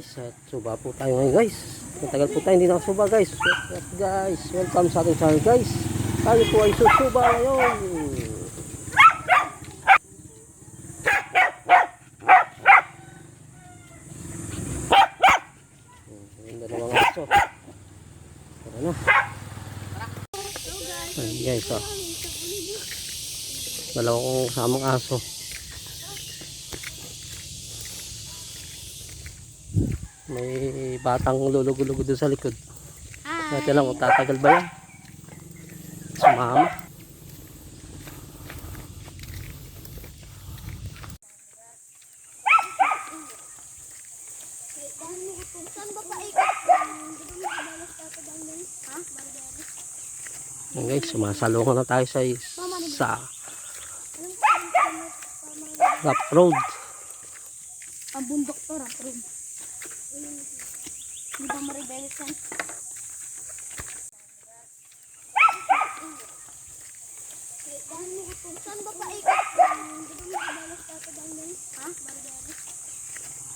guys, at suba po tayo ngayon guys. Matagal po tayo hindi nakasuba guys. Yes guys, welcome sa ating channel guys. Tayo po ay susuba ngayon. Yung dalawang aso. Tara na. Ayan guys, oh. Dalawang kasamang aso. May batang lulugo-lugo doon sa likod. Natin lang kung tatagal ba yan. Sumama. Yan guys, sumasalungan na tayo sa rough road. Ang bundok to, rough road. Hindi ba maribelis yan? Saan ba paikot? Ha?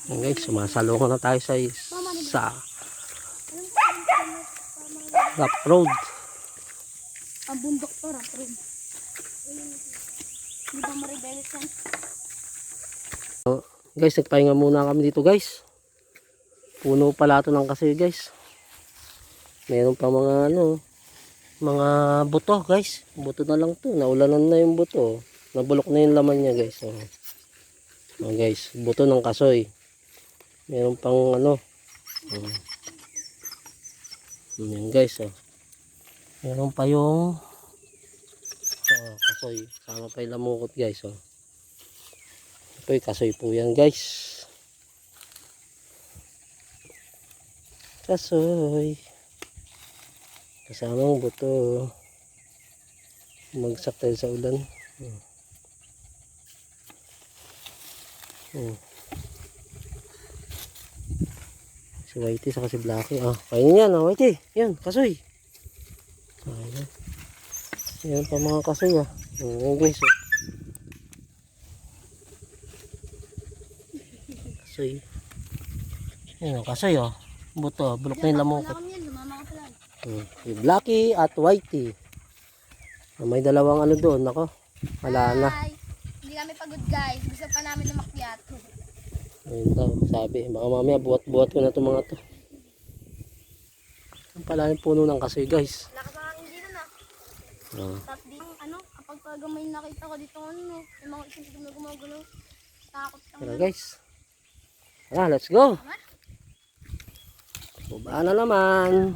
Yan guys, sumasalungan na tayo sa rough road. Ang bundok to, rough road. Hindi ba maribelis yan? Guys, nagpahinga muna kami dito guys. Puno pala ito ng kasi guys. Meron pa mga mga buto guys. Buto na lang to. Naulanan na yung buto. Nabulok na yung laman niya guys. Guys, buto ng kasoy. Meron pang yan guys. Meron pa yung kasoy. Sama pa yung lamukot guys. Ito yung kasoy po yan guys. Kasoy. Kasamang buto. Magsak tayo sa ulan. Si Whitey saka si Blackie. Kainin yan. Whitey. Yan. Kasoy. Yan pa mga kasoy. Yan guys. Kasoy. Yan kasoy. Buto, bulok na yung lamukot. Si Blackie at Whitey. May dalawang doon, ako. Wala na. Hindi kami pagod guys. Gusto pa namin lumakyat. Ayun daw, sabi. Baka mamaya buhat-buhat ko na itong mga to. Ang pala yung puno ng kasoy guys. Lakas ang hangin dito na. Tapos dito, kapag talaga may nakita ko dito, yung mga isin na gumagulaw. Takot ka. Tara guys. Tara, let's go. Bubaan na naman.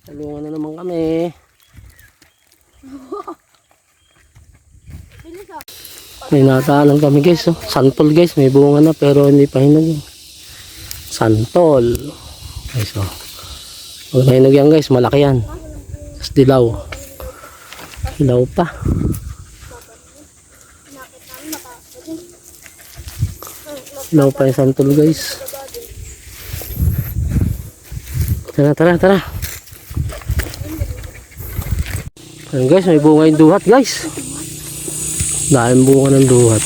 Talungan na naman kami. May nataanan kami guys. Santol guys. May bunga na pero hindi pa hinog. Santol. Guys, pag nahinog yan guys, malaki yan. Tapos dilaw. Dilaw pa. Dilaw pa yung santol guys. Tara. Ayan guys, may bunga yung duhat guys. Dahil bunga ng duhat.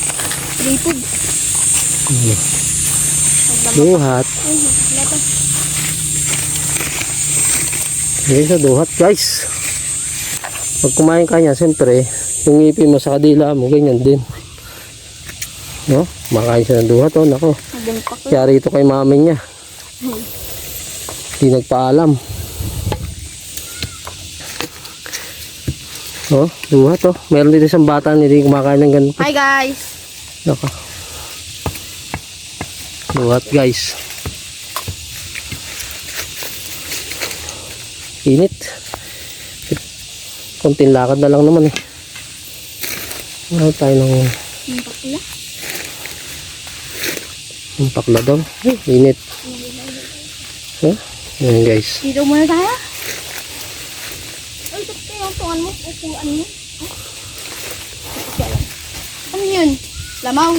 Duhat. Ayan sa duhat guys. Pag kumain ka niya, siyempre, yung ngipin mo sa kadila mo, ganyan din. Makain siya ng duhat. Nako. Kaya rito kay mami niya. Hindi nagpaalam. Duhat Meron dito isang bata hindi kumakain ng ganito. Hi guys. Naka. Duhat guys. Init. Konting lakad na lang naman Ano tayo ng pakla daw. Init. Ayan guys. Dito muna tayo. Ay, ito yung tungan mo. Upuan mo. Ano yun? Lamaw.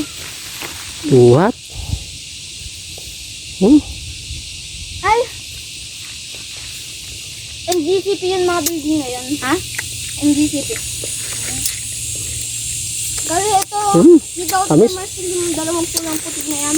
Duhat. Ay! MGCP yung mga baby ngayon. Ha? MGCP. Kasi ito, dito ako Tamis. sa Marcel yung dalawang pulang putik na yan.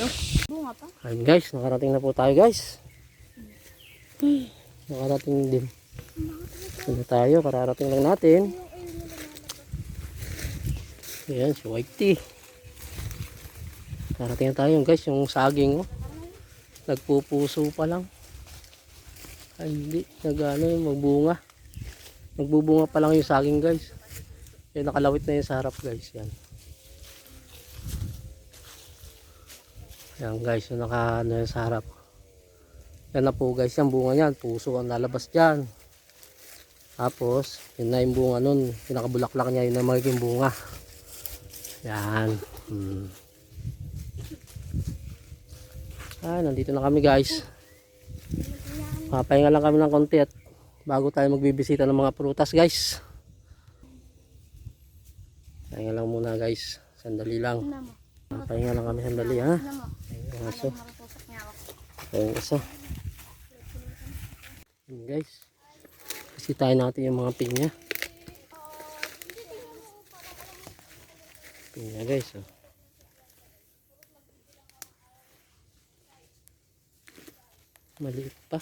tayo. Bunga pa. Ayun guys, nakarating na po tayo guys. Nakarating din. Ano tayo, kararating lang natin. Ayan, si White Tea. Karating na tayo guys, yung saging oh. Nagpupuso pa lang. Ay hindi, magbunga. Nagbubunga pa lang yung saging guys. Yan, nakalawit na yung sa harap guys. Yan. Yan guys, yung sa harap. Yan na po guys, yung bunga niyan. Puso ang lalabas dyan. Tapos, yun na yung bunga nun. Pinakabulaklak niya, yun na magiging bunga. Yan. Nandito na kami guys. Papahinga lang kami ng konti at bago tayo magbibisita ng mga prutas guys. Pahinga lang muna guys. Sandali lang. Papahinga lang kami sandali ha. Ayun aso. Ayun aso. Ayun guys. Bisitahin natin yung mga pinya. Pinya guys oh. Maliit pa.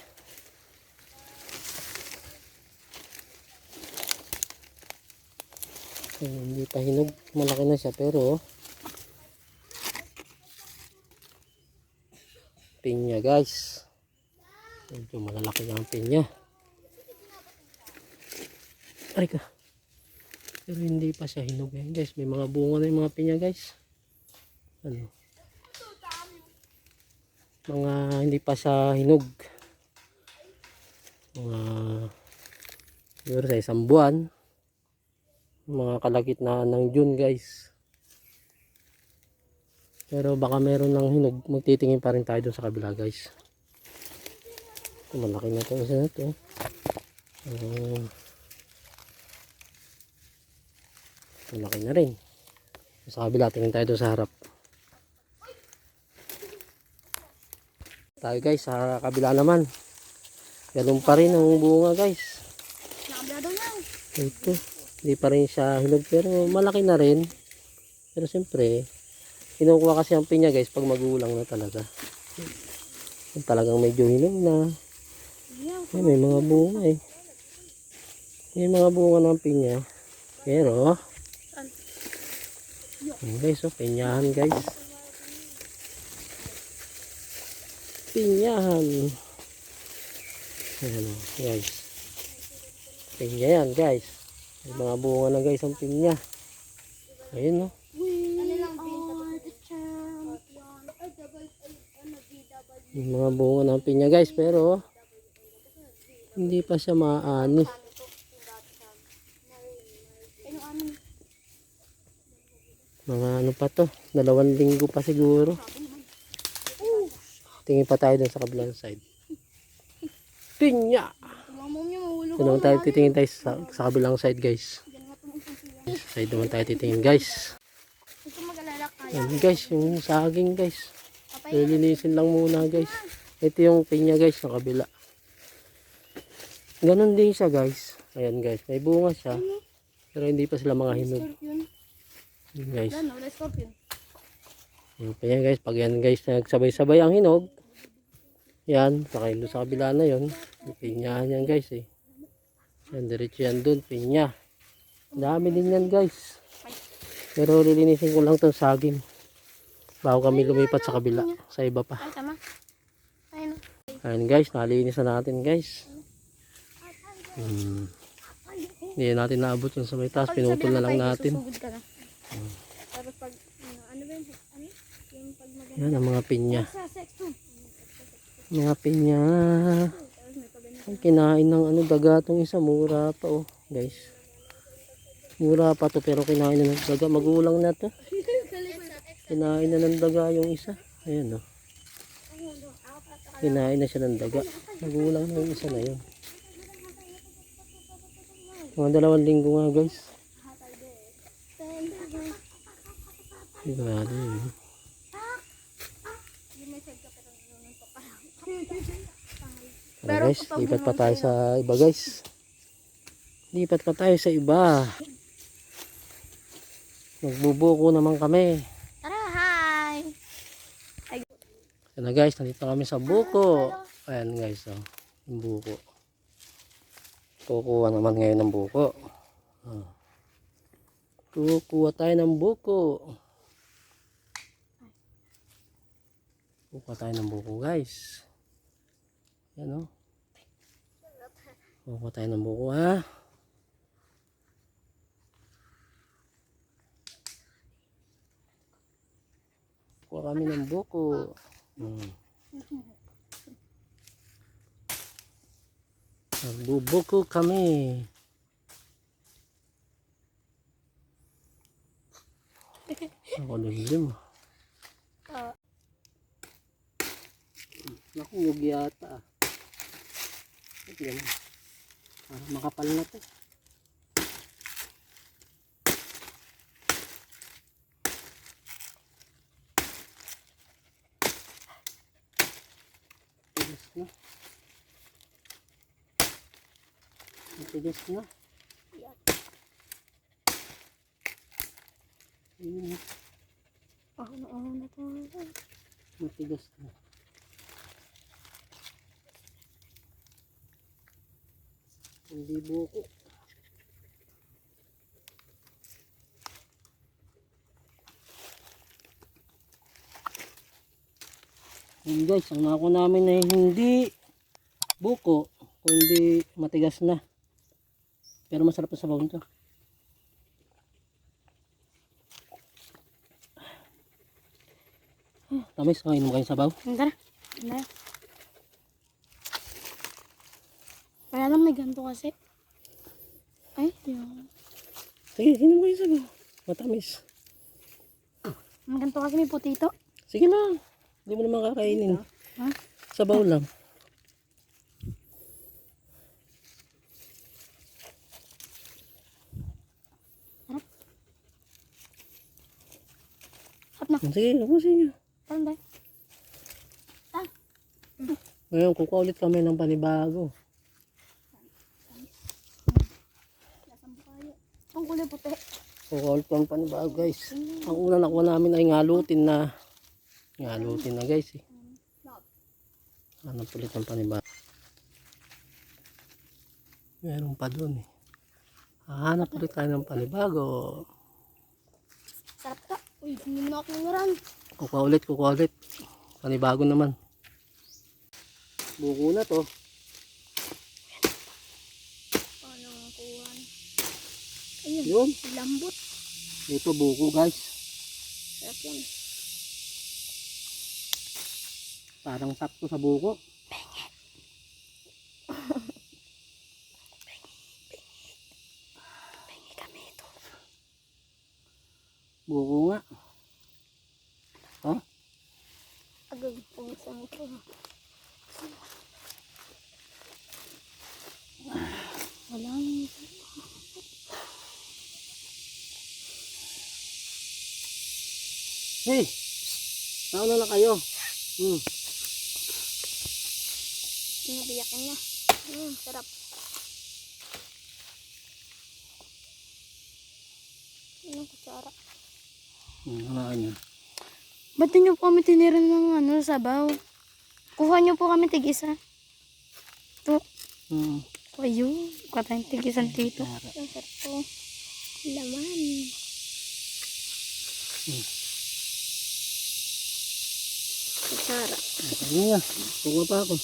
Hindi pa hinog, malaki na siya pero pinya guys, medyo malalaki na ang pinya. Ay ka, pero hindi pa siya hinog guys. May mga bunga na yung mga pinya guys. Mga hindi pa siya hinog, mga siguro sa isang buwan, mga kalagitnaan ng June guys. Pero baka meron ng hinog, magtitingin pa rin tayo dun sa kabila guys. Ito, malaki na ito, isa na ito. Malaki na rin. Sa kabila, tingin tayo dun sa harap. Tayo guys, sa kabila naman. Ganun pa rin ang bunga guys. Nakabila daw yan. Ito. Hindi pa rin siya hinog pero malaki na rin. Pero siyempre, kinukuha kasi ang pinya guys pag magulang na talaga. Yung talagang medyo hinog na. Ay, may mga bunga eh. May mga bunga ng pinya. Pero, guys, oh, pinyahan guys. Pinyahan. Ayan o, guys. Pinya yan guys. May mga bunga na guys ang pinya. Ayun o. May mga bunga ng pinya guys pero hindi pa siya maani. Mga ano pa to, 2 linggo pa siguro. Tingin pa tayo dun sa kabilang side. Pinya! Ito naman tayo titingin tayo sa kabilang side guys. Sa side naman tayo titingin guys. Ito mag-alala kaya. Ayan guys, yung saging guys. Lilinisin lang muna guys. Ito yung pinya guys, sa kabila. Ganon din siya guys. Ayan guys, may bunga siya. Pero hindi pa sila mga hinog. Scorpion. Ayan guys. Wala, wala scorpion. Yung pinya guys, pag yan guys, nagsabay-sabay ang hinog. Yan, saka yun doon sa kabila na yun. Pinyahan yan guys eh. Yan, diretso yan doon, pinya. Dami din yan guys. Pero lilinisin ko lang itong saging. Bago kami lumipat sa kabila, sa iba pa. Ay, tama. Ayun. Ayan guys, nalinis na natin guys. Hindi natin naabot yung sa may taas, pinutol na lang natin. Susugod ka na. Tapos pag, ano ba yun? Ano? Yung pag maganda. Yan ang mga pinya. Sa sexto. Mga pinya. Ang kinain ng ano, daga tong isa, mura pa oh guys. Mura pa to pero kinain na ng daga. Magulang na to. Kinain na ng daga yung isa. Ayan oh. Kinain na siya ng daga. Magulang na yung isa na yun. Mga 2 linggo nga guys. Grabe yun. Pero guys, lipat pa tayo sa iba guys. Lipat pa tayo sa iba. Nagbubuko naman kami. Tara, hi! Ayan na guys, nandito kami sa buko. Ayan guys, oh, yung buko. Kukuha naman ngayon ng buko. Kukuha tayo ng buko. Kukuha tayo ng buko guys. Ayan o. Kukuha tayo ng buko ha. Kukuha kami ng buko. Nagbubuko kami. Ako limlim. Nakuwag yata. Yan. Para makapal na to. Tigas na. Matigas na. Ayun. Na to. Matigas na. Hindi buko. Yun guys, ang nako namin ay hindi buko, kundi matigas na. Pero masarap na sabaw nito. Tamis, kain mo kayong sabaw? Tara. Tara. Kaya lang may ganito kasi. Ay, yun. Sige, inom kayo sabaw. Matamis. May ganito kasi may putito. Sige lang. Hindi mo naman kakainin. Ha? Sabaw lang. Sarap na. Sige, ubusin nyo. Parang dahil. Ngayon, kukuha ulit kami ng panibago. Ang kulay puti. Kukuha ulit kami ng panibago guys. Ang una nakuha namin ay ngalutin na. Ngalutin na guys eh. Hanap ulit ng panibago. Meron pa dun eh. Hanap ulit tayo ng panibago. Sarap ka. Uy, hindi mo na ako nangaran. Kukuha ulit. Panibago naman. Buko na to. Paano makuha? Ayun. Yun. Lambot. Ito buko guys. Sarap yan. Parang sakto sa buko. Pengi kami ito. Buko nga. Oh, Agad pumisan ito. Wala nang hey! Nauna na kayo. Nabiyakin na. Sarap. Ano kutsara? Hawakan nyo. Ba't nyo po kami tinira ng sabaw? Kuha nyo po kami tig-isa. Ito. Ayun. Kuha tayong tig-isang dito. Ang sarap po. Laman. Kutsara. Ano nga? Kuha pa ako.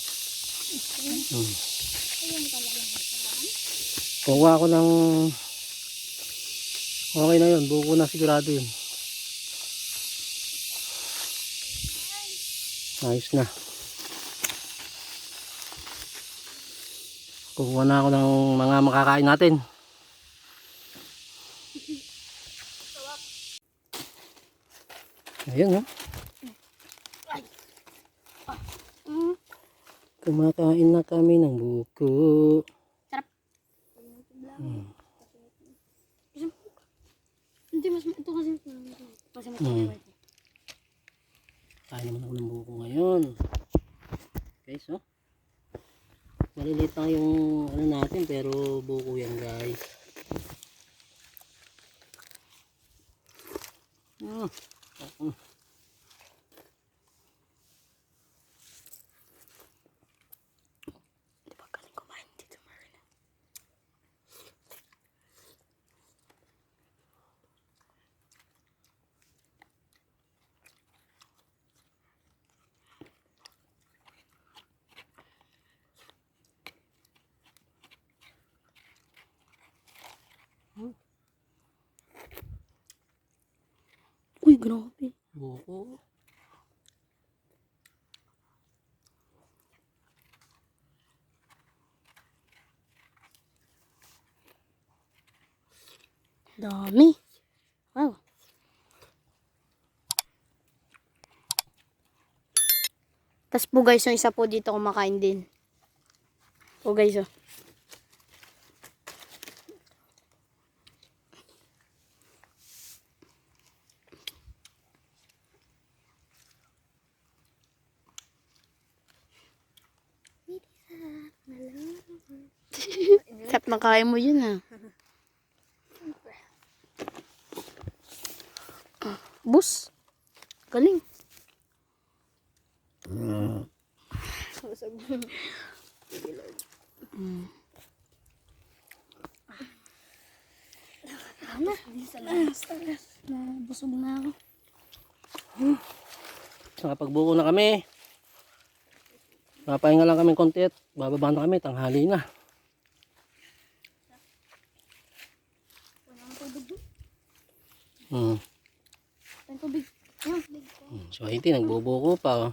Kuha ako ng... Okay na yun. Buko na sigurado yun. Ayos na. Kukuha na ako ng mga makakain natin. Ayun, oh. Kumakain na kami ng buko. Sarap. Hindi, mas ito kasi mas Kain naman ako ng buko ngayon. Guys, oh. Maliliit lang yung ano natin pero buko yan, guys. Di ba galing kumain dito, Marina? Uy, grabe. Buko. Dami. Wow. Tapos po guys, yung isa po dito kumakain din. Po guys, oh. Sarap na kaya mo yun, ha. Bus. Galing. Busog na ako. Nakapagbuko na kami. Papahinga lang kami konti at bababa na kami. Tanghali na. Ang tubig. So, hindi. Nagbubuko pa. Oh.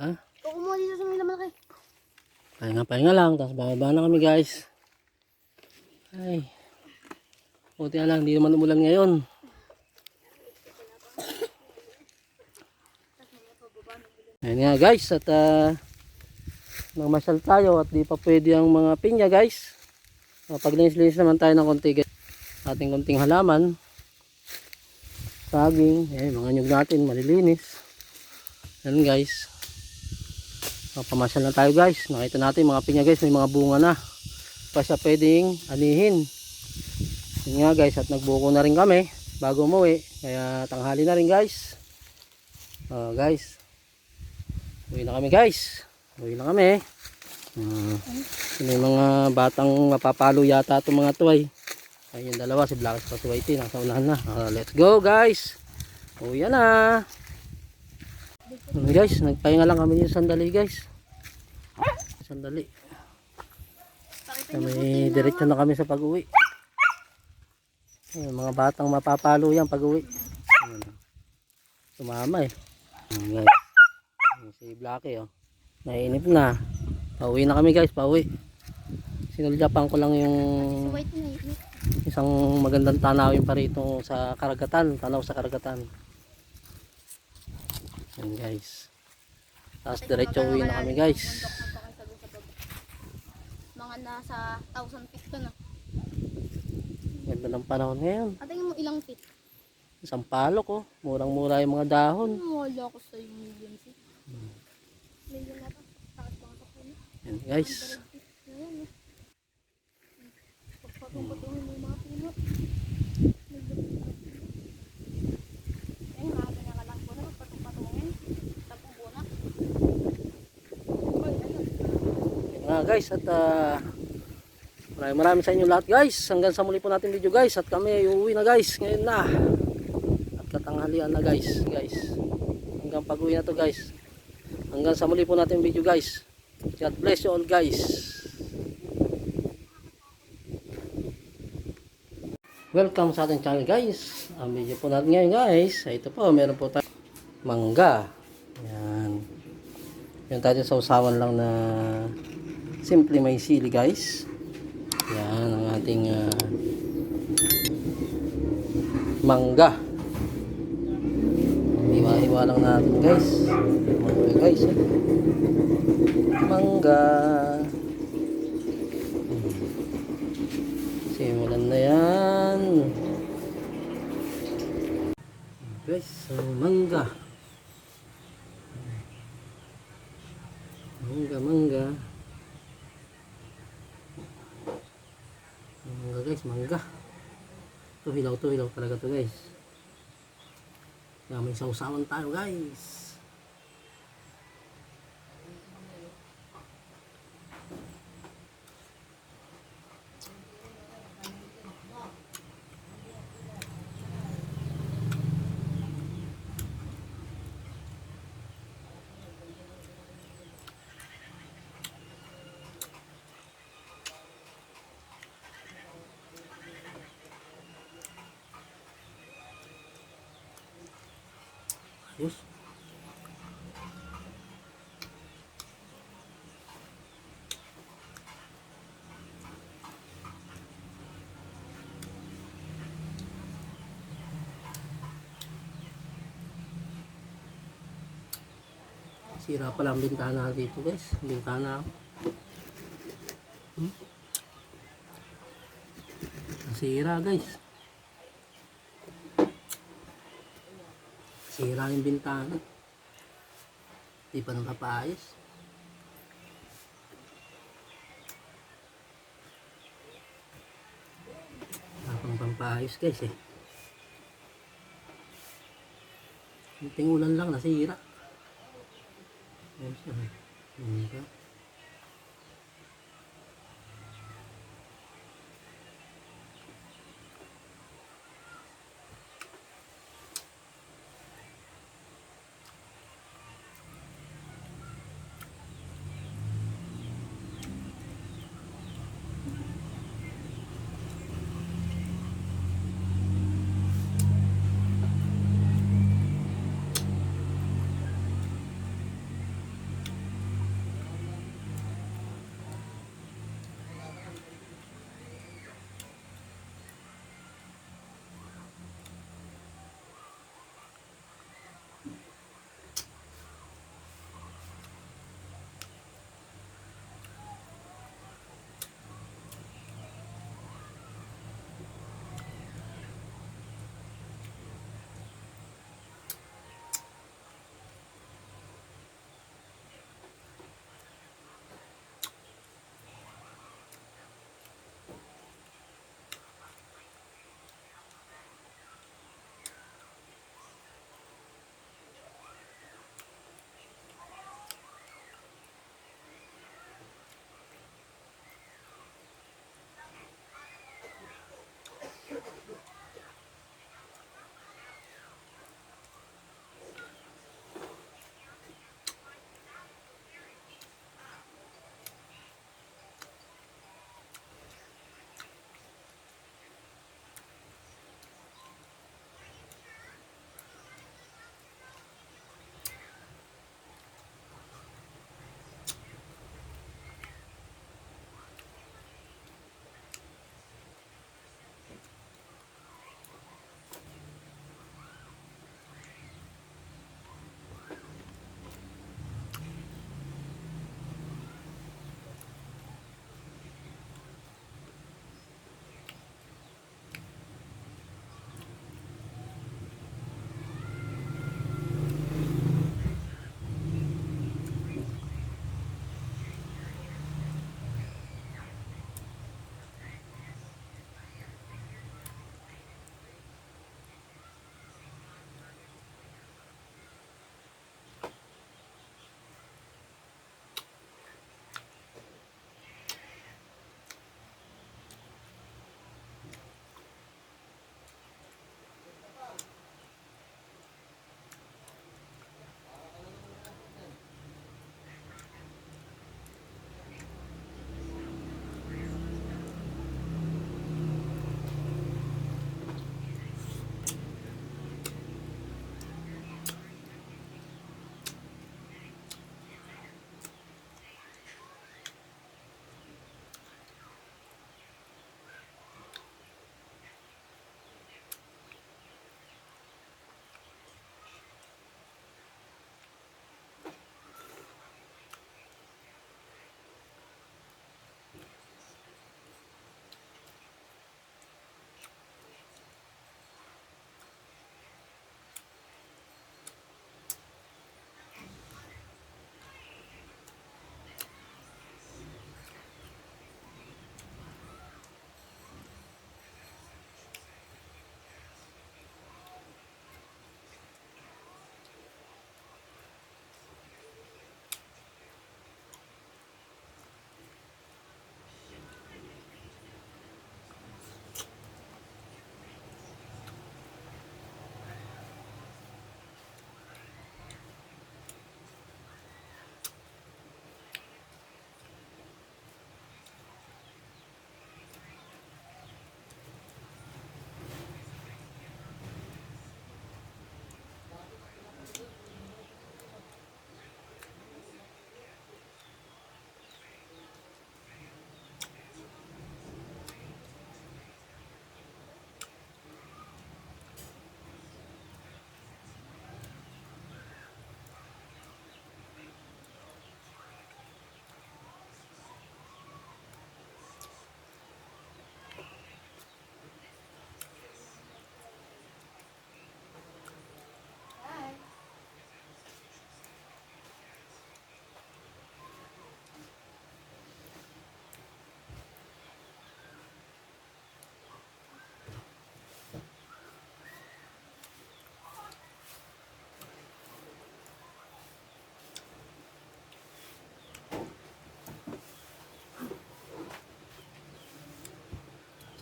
Ha? Kumuha dito sa mga malaki. Pahinga lang. Tapos bababa na kami, guys. Ay. Buti na lang. Hindi naman umulan ngayon. Ayan nga, guys. At namasyal tayo at di pa pwede ang mga pinya, guys. Paglinis-linis naman tayo ng konti, guys. Ating konting halaman. Saging. Ayan, mga nyug natin. Malilinis. Ayan, guys. Pamasyal na tayo, guys. Nakita natin mga pinya, guys. May mga bunga na. Pa siya pwedeng anihin. Yun nga, guys. At nagbuko na rin kami bago umuwi. Kaya tanghali na rin, guys. Guys. Uwi na kami, guys. Uwi na kami. May mga batang mapapalo yata itong mga tuway. Ayun yung dalawa, si Blackis pa si Whitey. Nasa unahan na. Let's go, guys. Uwi na. Guys, nagpahinga lang kami yung sandali, guys. Sandali. May direkta na kami sa pag-uwi. Ayun, mga batang mapapalo yan pag-uwi. Sumama eh. Ayun, guys. Si Blacky, oh. Nainip na. Pauwi na kami, guys, pauwi. Sinulyapan ko lang yung White na yun. Isang magandang tanawin pa rito sa karagatan, tanaw sa karagatan. Yan guys. Tapos diretso uwi na kami guys. Mga nasa 1,000 feet ka na. Ganda ng panahon ngayon. At tingin mo ilang feet? Isang palok oh. Murang-mura yung mga dahon. Wala ko sa yung million feet. Million na to. Taas pa sa puno. Yan guys. Ayan eh. Pagpatong-patungin mo yung mga puno. Ayun, mga pinakalang puno. Pagpatong-patungin. Tapong bunak. Ay, ayun. Yan nga guys. At maraming sa inyo lahat guys. Hanggang sa muli po natin video guys. At kami ay uuwi na guys. Ngayon na. At katanghalian na guys. Hanggang pag-uwi na to guys. Hanggang sa muli po natin video guys. God bless you all guys. Welcome sa ating channel guys. Ang video po natin ngayon guys. Ito po, meron po tayo mangga. Yan. Yan tayo sa usawan lang na simple may sili guys. Yan ang ating mangga. Iwa-iwa lang natin guys. Mangga guys. Mangga. Simulan na yan. Guys, so mangga. Mangga. Mangga guys, mangga. Hilaw talaga to guys. Kaya may sausawan tayo guys. Ayos. Sira pala ang bintana dito guys. Bintana. Sira guys. Sira yung bintana. Di pa nakapaayos. Tapang pampaayos guys eh. Kunting ulan lang nasira. Ayun siya. Ayun siya.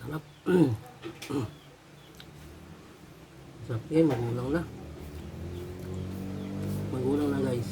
Sarap. Sarap yan, magulang na. Magulang na guys.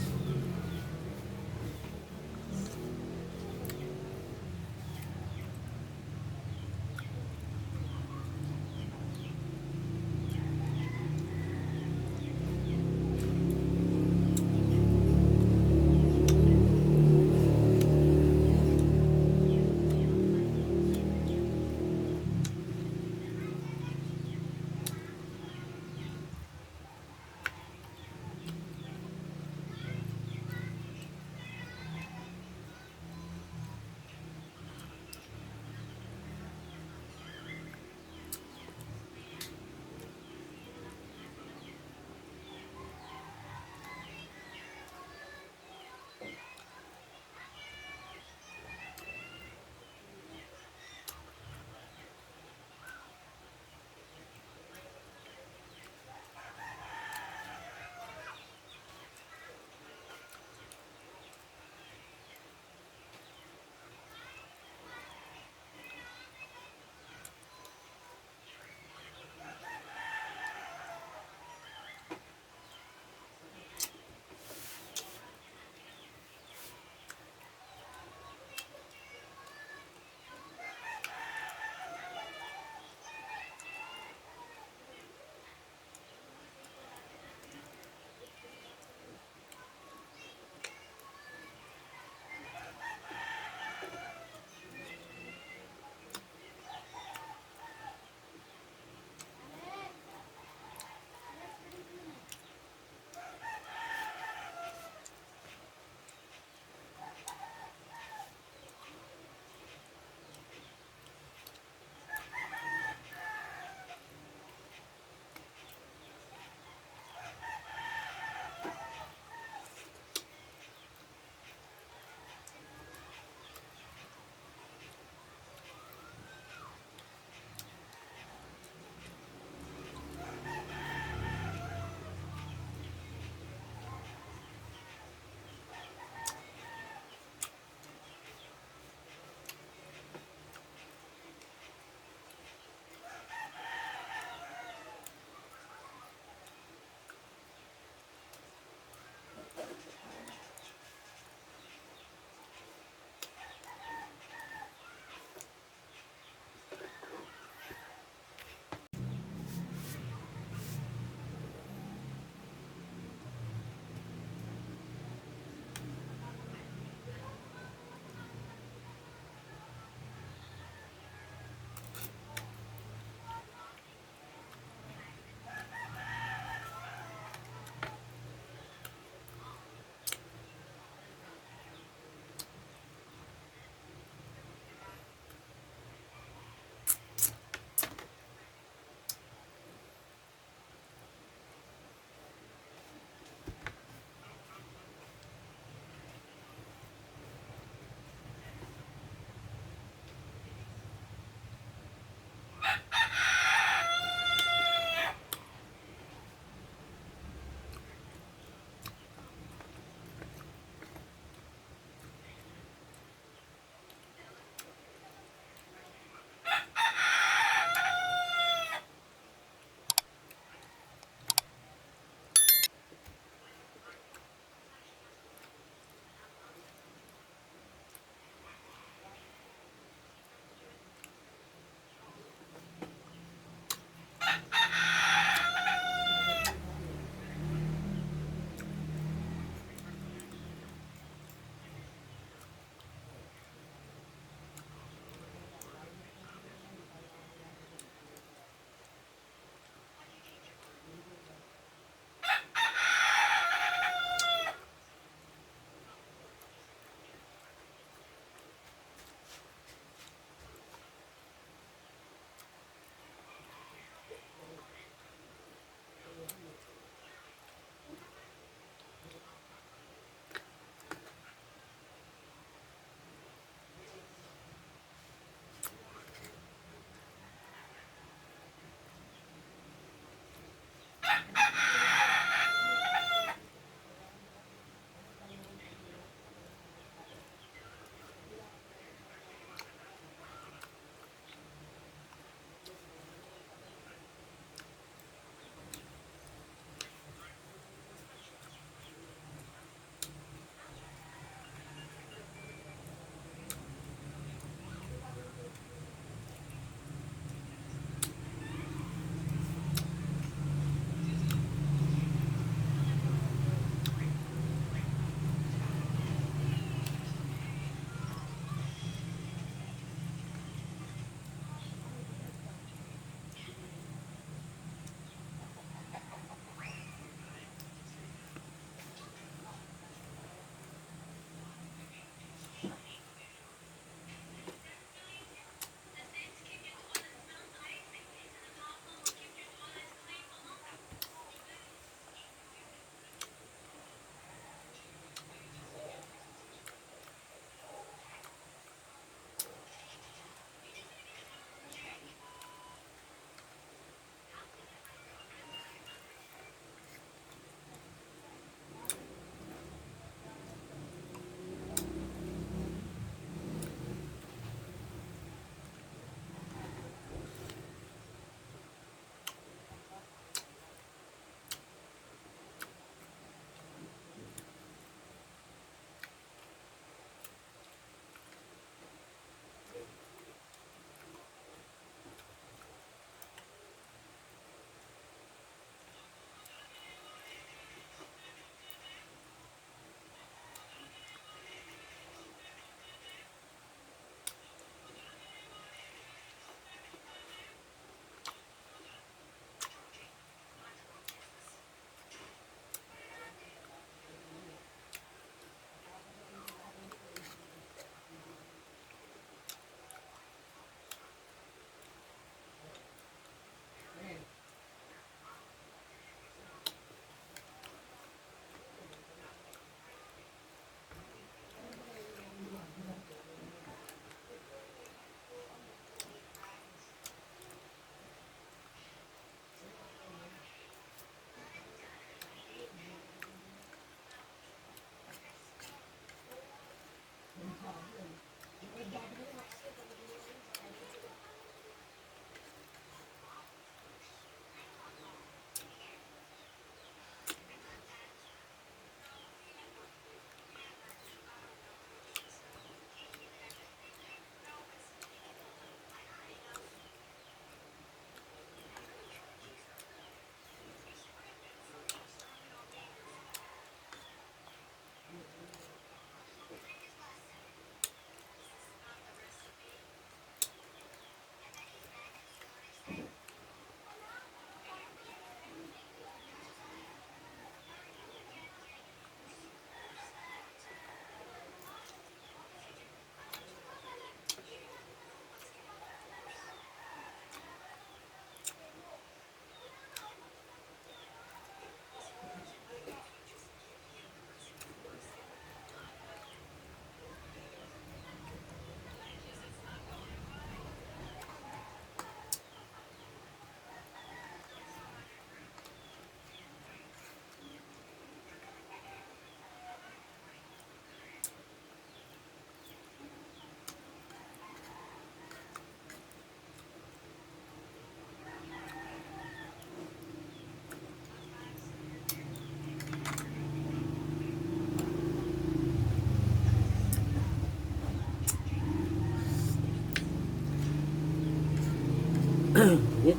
Init.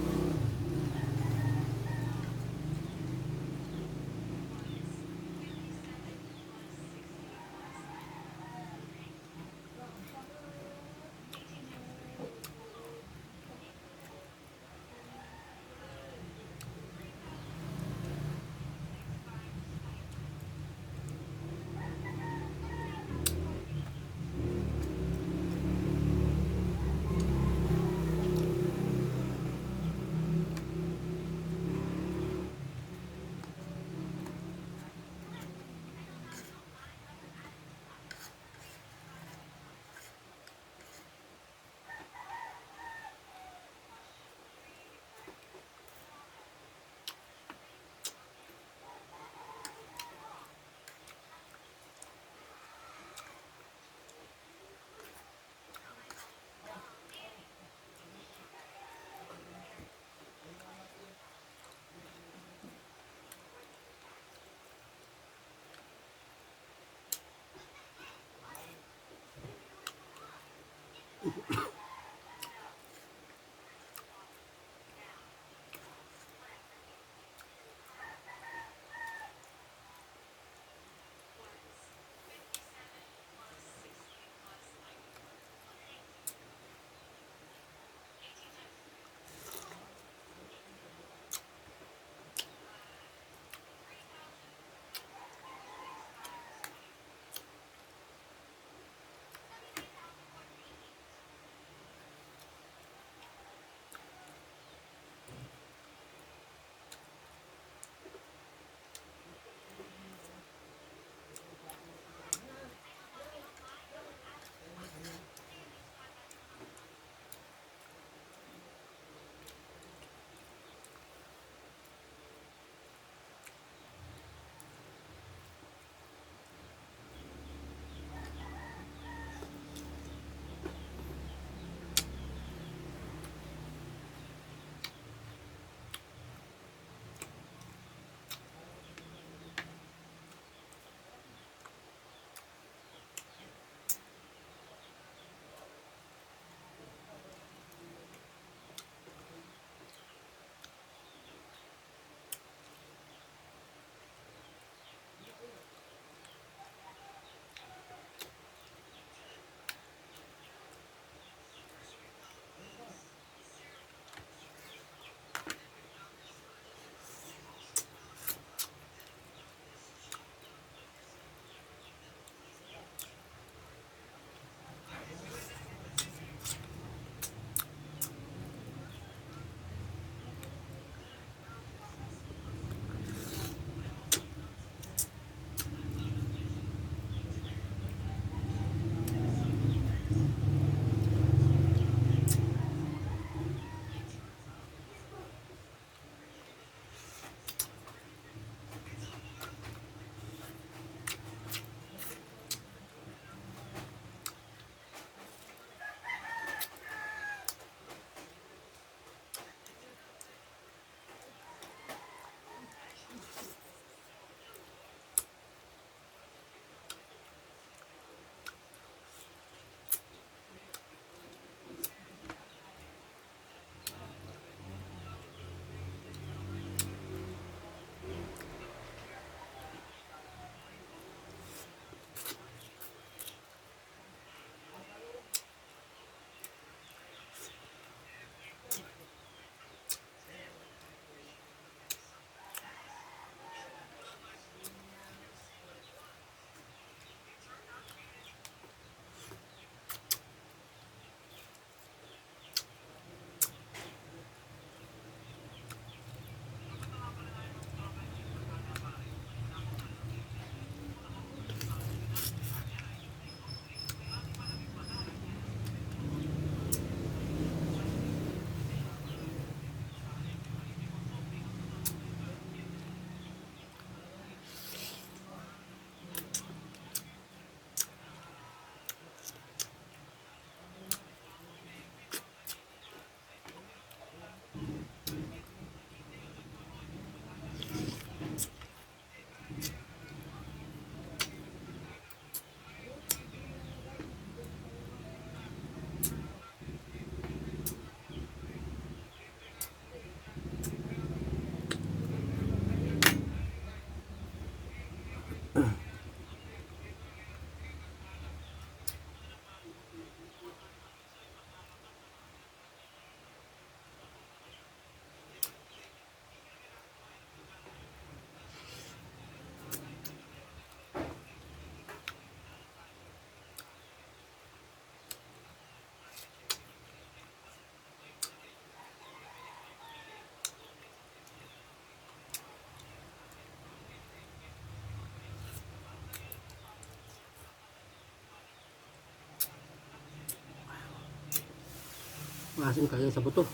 Maasim kaya sa buto.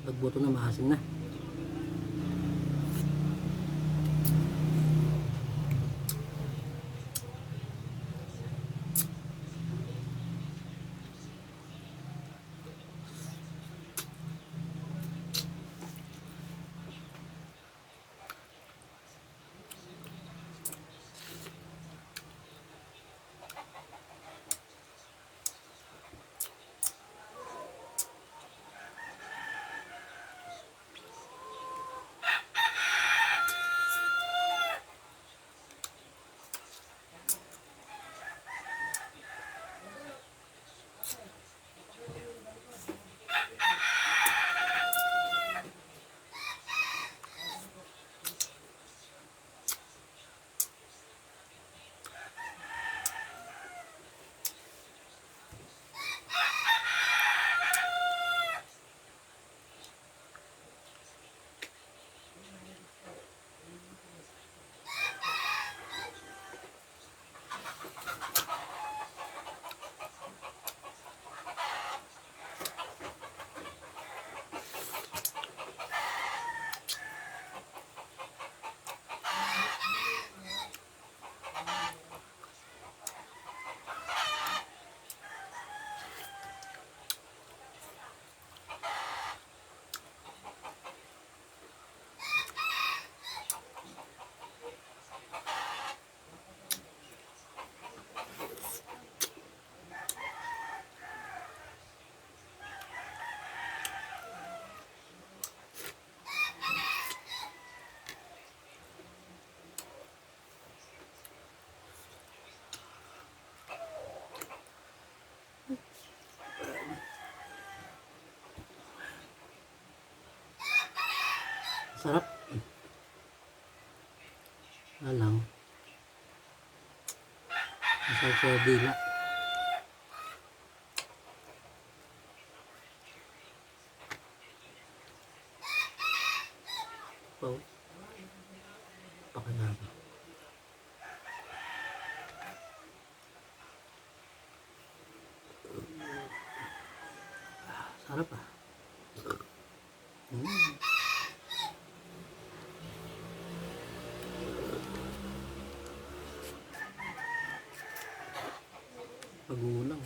Pag buto na maasim na. Sarap. Alang. Masarap sa dila. Pau. Pakalaba. Sarap ah. Pagulang.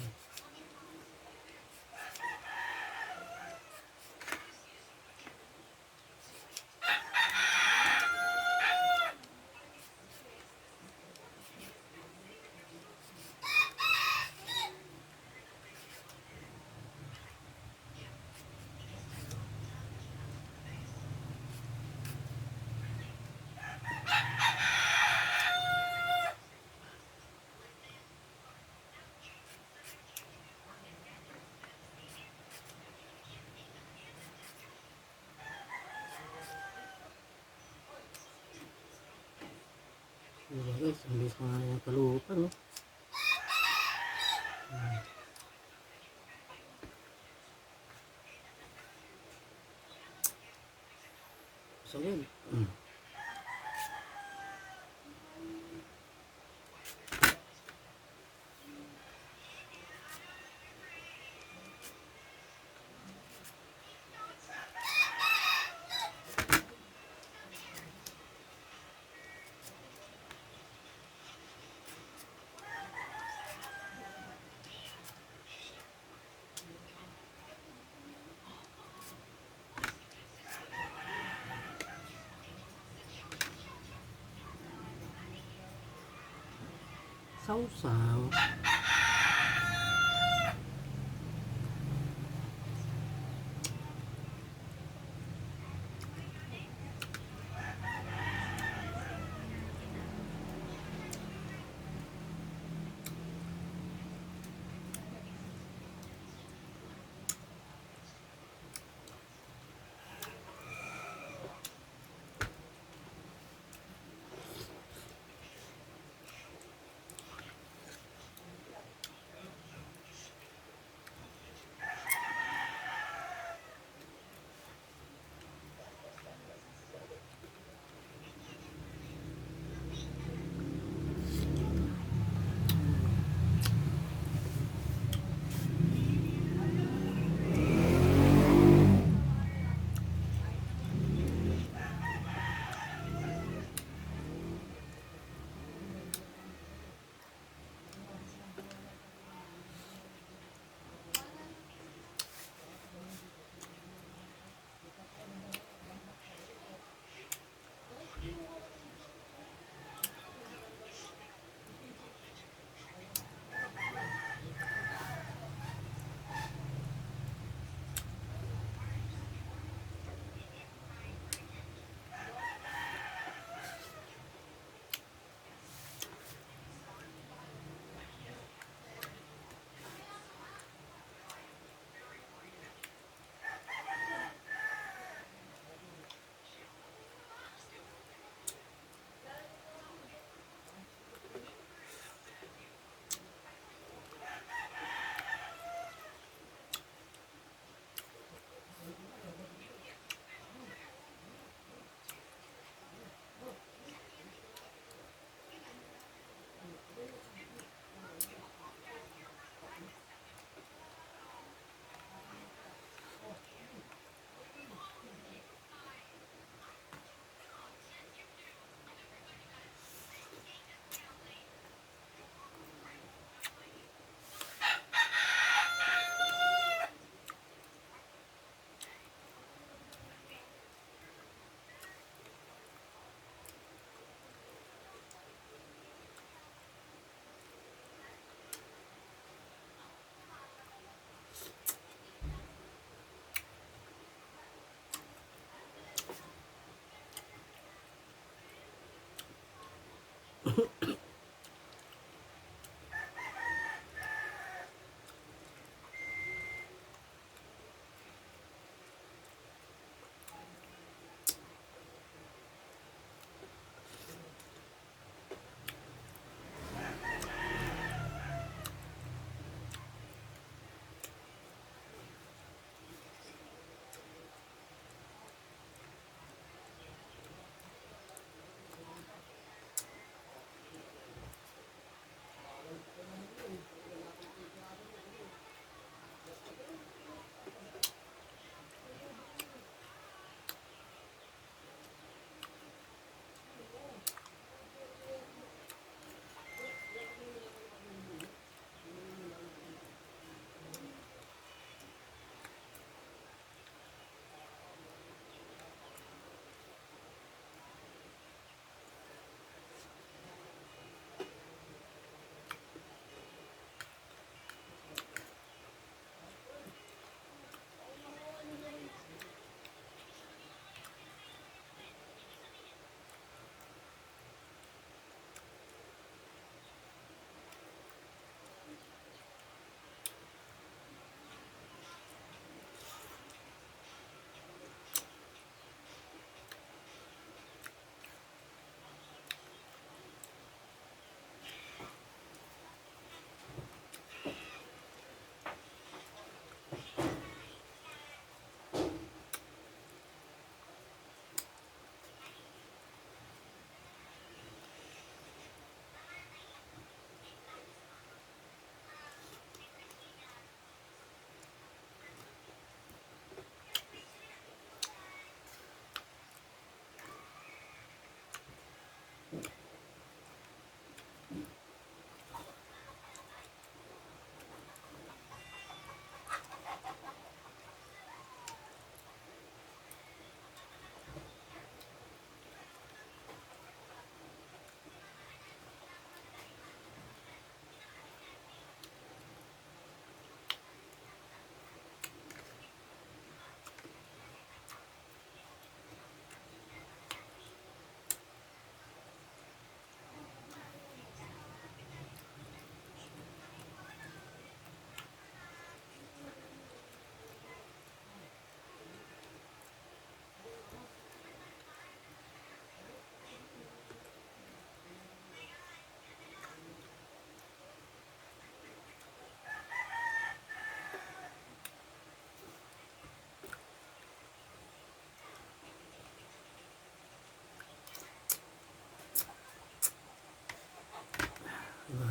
Diba guys, ang bilis mga yung kalupan, no? So yun. Sausaw.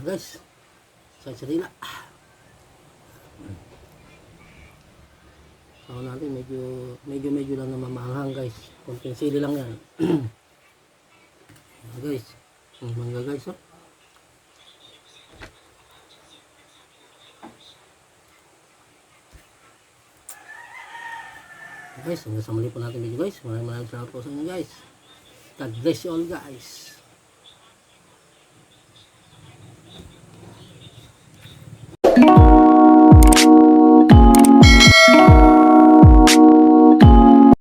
Guys, sa sarila. Saka natin medyo lang na mamaanghang guys. Konting sili lang yan. Guys, mangga guys oh. Guys, hanggang sa muli po natin video guys. Maraming salamat po sa inyo guys. God bless you all guys.